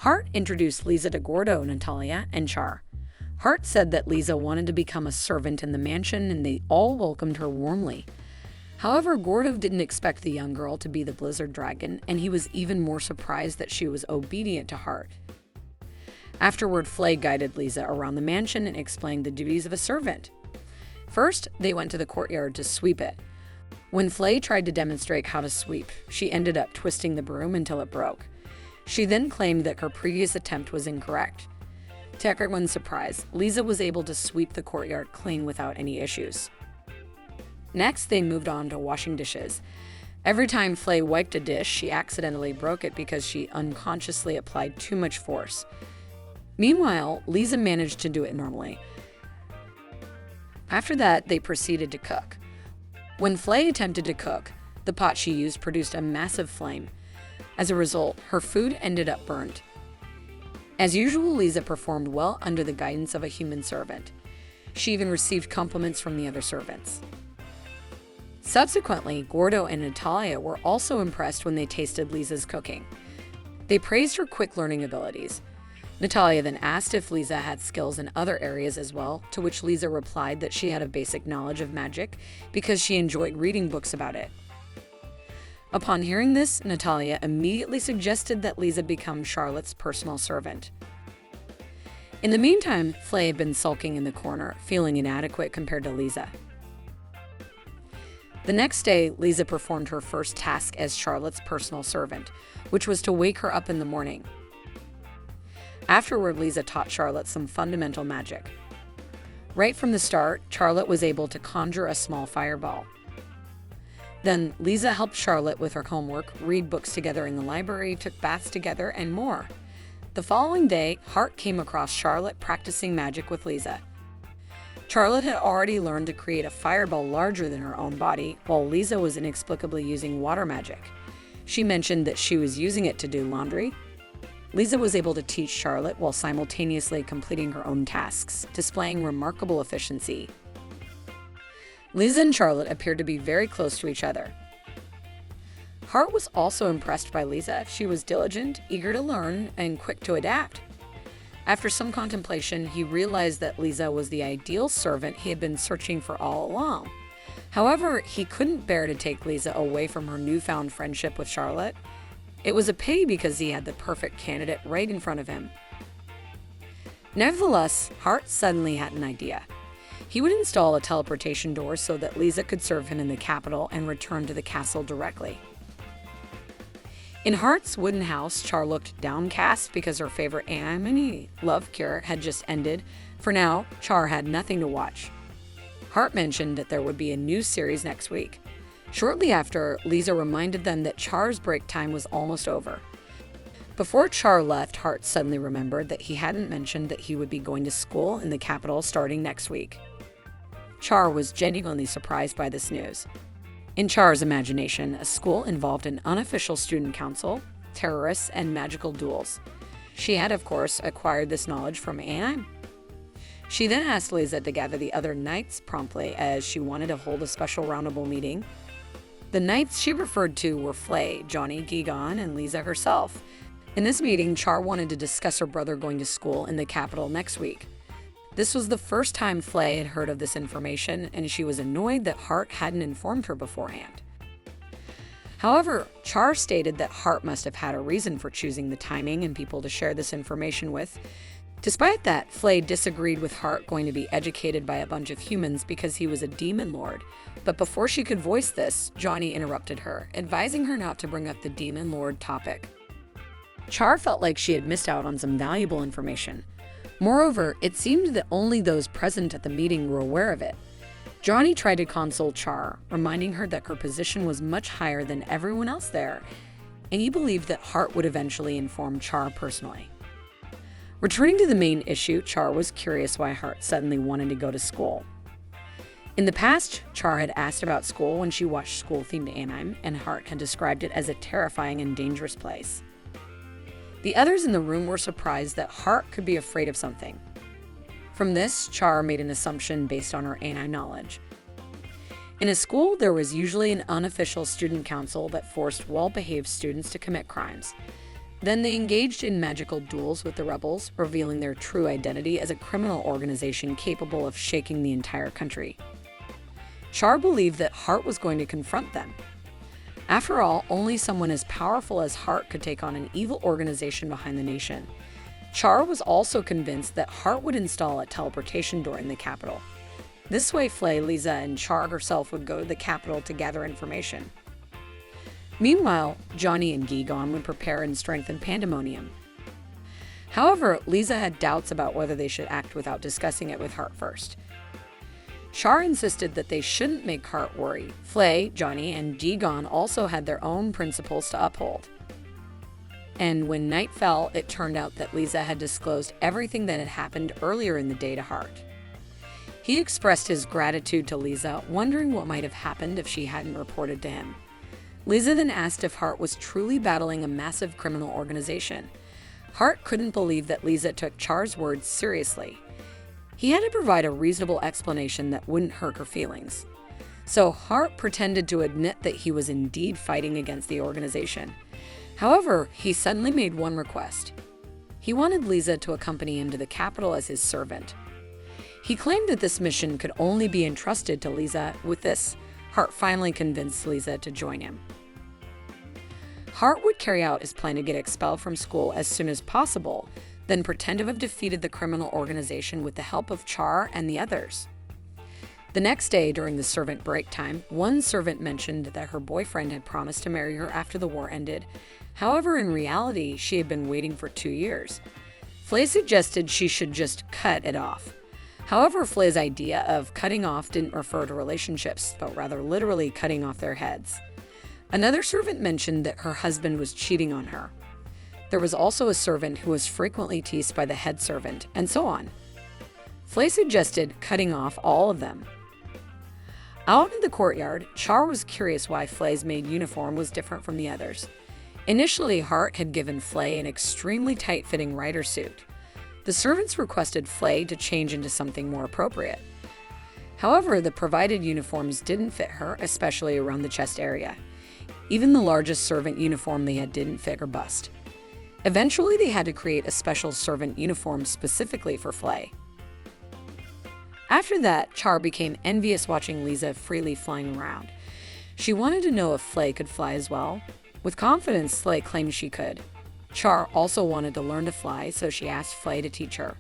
Hart introduced Lisa to Gordo, Natalia, and Char. Hart said that Lisa wanted to become a servant in the mansion and they all welcomed her warmly. However, Gordo didn't expect the young girl to be the Blizzard Dragon, and he was even more surprised that she was obedient to Hart. Afterward, Flay guided Lisa around the mansion and explained the duties of a servant. First, they went to the courtyard to sweep it. When Flay tried to demonstrate how to sweep, she ended up twisting the broom until it broke. She then claimed that her previous attempt was incorrect. To everyone's surprise, Lisa was able to sweep the courtyard clean without any issues. Next, they moved on to washing dishes. Every time Flay wiped a dish, she accidentally broke it because she unconsciously applied too much force. Meanwhile, Lisa managed to do it normally. After that, they proceeded to cook. When Flay attempted to cook, the pot she used produced a massive flame. As a result, her food ended up burnt. As usual, Lisa performed well under the guidance of a human servant. She even received compliments from the other servants. Subsequently, Gordo and Natalia were also impressed when they tasted Lisa's cooking. They praised her quick learning abilities. Natalia then asked if Lisa had skills in other areas as well, to which Lisa replied that she had a basic knowledge of magic because she enjoyed reading books about it. Upon hearing this, Natalia immediately suggested that Lisa become Charlotte's personal servant. In the meantime, Flay had been sulking in the corner, feeling inadequate compared to Lisa. The next day, Lisa performed her first task as Charlotte's personal servant, which was to wake her up in the morning. Afterward, Lisa taught Charlotte some fundamental magic. Right from the start, Charlotte was able to conjure a small fireball. Then, Lisa helped Charlotte with her homework, read books together in the library, took baths together, and more. The following day, Hart came across Charlotte practicing magic with Lisa. Charlotte had already learned to create a fireball larger than her own body, while Lisa was inexplicably using water magic. She mentioned that she was using it to do laundry. Lisa was able to teach Charlotte while simultaneously completing her own tasks, displaying remarkable efficiency. Lisa and Charlotte appeared to be very close to each other. Hart was also impressed by Lisa. She was diligent, eager to learn, and quick to adapt. After some contemplation, he realized that Lisa was the ideal servant he had been searching for all along. However, he couldn't bear to take Lisa away from her newfound friendship with Charlotte. It was a pity because he had the perfect candidate right in front of him. Nevertheless, Hart suddenly had an idea. He would install a teleportation door so that Lisa could serve him in the capital and return to the castle directly. In Hart's wooden house, Char looked downcast because her favorite anime, Love Cure, had just ended. For now, Char had nothing to watch. Hart mentioned that there would be a new series next week. Shortly after, Lisa reminded them that Char's break time was almost over. Before Char left, Hart suddenly remembered that he hadn't mentioned that he would be going to school in the capital starting next week. Char was genuinely surprised by this news. In Char's imagination, a school involved an unofficial student council, terrorists, and magical duels. She had, of course, acquired this knowledge from anime. She then asked Lisa to gather the other knights promptly, as she wanted to hold a special roundtable meeting. The knights she referred to were Flay, Johnny, Gigon, and Lisa herself. In this meeting, Char wanted to discuss her brother going to school in the capital next week. This was the first time Flay had heard of this information, and she was annoyed that Hart hadn't informed her beforehand. However, Char stated that Hart must have had a reason for choosing the timing and people to share this information with. Despite that, Flay disagreed with Hart going to be educated by a bunch of humans because he was a demon lord. But before she could voice this, Johnny interrupted her, advising her not to bring up the demon lord topic. Char felt like she had missed out on some valuable information. Moreover, it seemed that only those present at the meeting were aware of it. Johnny tried to console Char, reminding her that her position was much higher than everyone else there, and he believed that Hart would eventually inform Char personally. Returning to the main issue, Char was curious why Hart suddenly wanted to go to school. In the past, Char had asked about school when she watched school-themed anime, and Hart had described it as a terrifying and dangerous place. The others in the room were surprised that Hart could be afraid of something. From this, Char made an assumption based on her anime knowledge. In a school, there was usually an unofficial student council that forced well-behaved students to commit crimes. Then they engaged in magical duels with the rebels, revealing their true identity as a criminal organization capable of shaking the entire country. Char believed that Hart was going to confront them. After all, only someone as powerful as Hart could take on an evil organization behind the nation. Char was also convinced that Hart would install a teleportation door in the capital. This way, Flay, Lisa, and Char herself would go to the capital to gather information. Meanwhile, Johnny and Gigon would prepare and strengthen Pandemonium. However, Lisa had doubts about whether they should act without discussing it with Hart first. Char insisted that they shouldn't make Hart worry. Flay, Johnny, and Gigon also had their own principles to uphold. And when night fell, it turned out that Lisa had disclosed everything that had happened earlier in the day to Hart. He expressed his gratitude to Lisa, wondering what might have happened if she hadn't reported to him. Lisa then asked if Hart was truly battling a massive criminal organization. Hart couldn't believe that Lisa took Char's words seriously. He had to provide a reasonable explanation that wouldn't hurt her feelings. So Hart pretended to admit that he was indeed fighting against the organization. However, he suddenly made one request. He wanted Lisa to accompany him to the capital as his servant. He claimed that this mission could only be entrusted to Lisa. With this, Hart finally convinced Lisa to join him. Hart would carry out his plan to get expelled from school as soon as possible, then pretend to have defeated the criminal organization with the help of Char and the others. The next day, during the servant break time, one servant mentioned that her boyfriend had promised to marry her after the war ended. However, in reality, she had been waiting for 2 years. Flay suggested she should just cut it off. However, Flay's idea of cutting off didn't refer to relationships, but rather literally cutting off their heads. Another servant mentioned that her husband was cheating on her. There was also a servant who was frequently teased by the head servant, and so on. Flay suggested cutting off all of them. Out in the courtyard, Char was curious why Flay's maid uniform was different from the others. Initially, Hart had given Flay an extremely tight-fitting rider suit. The servants requested Flay to change into something more appropriate. However, the provided uniforms didn't fit her, especially around the chest area. Even the largest servant uniform they had didn't fit her bust. Eventually, they had to create a special servant uniform specifically for Flay. After that, Char became envious watching Lisa freely flying around. She wanted to know if Flay could fly as well. With confidence, Flay claimed she could. Char also wanted to learn to fly, so she asked Flay to teach her.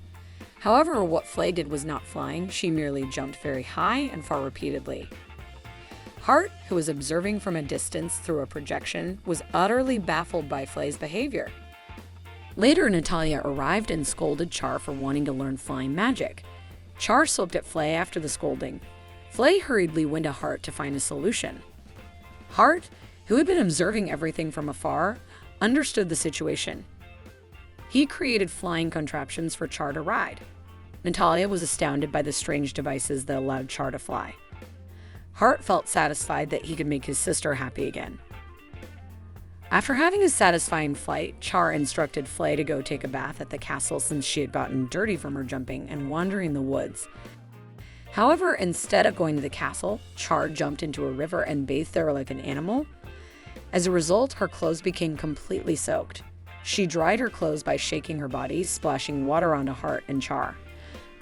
However, what Flay did was not flying, she merely jumped very high and far repeatedly. Hart, who was observing from a distance through a projection, was utterly baffled by Flay's behavior. Later, Natalia arrived and scolded Char for wanting to learn flying magic. Char looked at Flay after the scolding. Flay hurriedly went to Hart to find a solution. Hart, who had been observing everything from afar, understood the situation. He created flying contraptions for Char to ride. Natalia was astounded by the strange devices that allowed Char to fly. Hart felt satisfied that he could make his sister happy again. After having a satisfying flight, Char instructed Flay to go take a bath at the castle since she had gotten dirty from her jumping and wandering the woods. However, instead of going to the castle, Char jumped into a river and bathed there like an animal. As a result, her clothes became completely soaked. She dried her clothes by shaking her body, splashing water onto Hart and Char.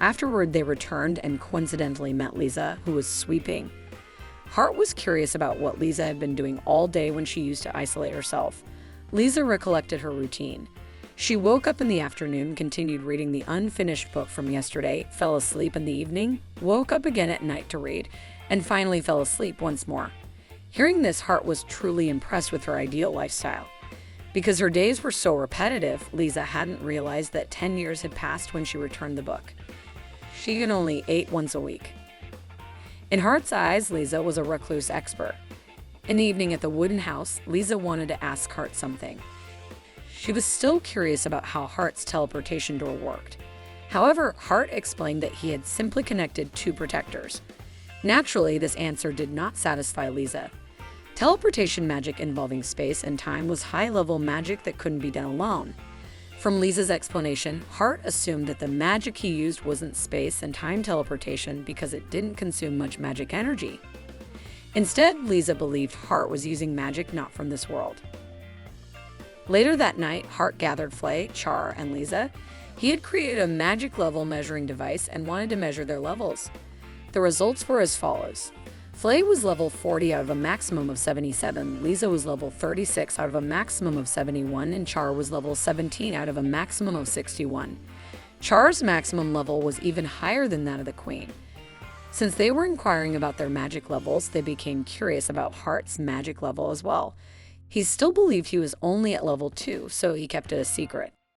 Afterward, they returned and coincidentally met Lisa, who was sweeping. Hart was curious about what Lisa had been doing all day when she used to isolate herself. Lisa recollected her routine. She woke up in the afternoon, continued reading the unfinished book from yesterday, fell asleep in the evening, woke up again at night to read, and finally fell asleep once more. Hearing this, Hart was truly impressed with her ideal lifestyle. Because her days were so repetitive, Lisa hadn't realized that 10 years had passed when she returned the book. She could only eat once a week. In Hart's eyes, Lisa was a recluse expert. In the evening at the wooden house, Lisa wanted to ask Hart something. She was still curious about how Hart's teleportation door worked. However, Hart explained that he had simply connected two protectors. Naturally, this answer did not satisfy Lisa. Teleportation magic involving space and time was high-level magic that couldn't be done alone. From Lisa's explanation, Hart assumed that the magic he used wasn't space and time teleportation because it didn't consume much magic energy. Instead, Lisa believed Hart was using magic not from this world. Later that night, Hart gathered Flay, Char, and Lisa. He had created a magic level measuring device and wanted to measure their levels. The results were as follows. Flay was level 40 out of a maximum of 77, Lisa was level 36 out of a maximum of 71, and Char was level 17 out of a maximum of 61. Char's maximum level was even higher than that of the Queen. Since they were inquiring about their magic levels, they became curious about Hart's magic level as well. He still believed he was only at level 2, so he kept it a secret.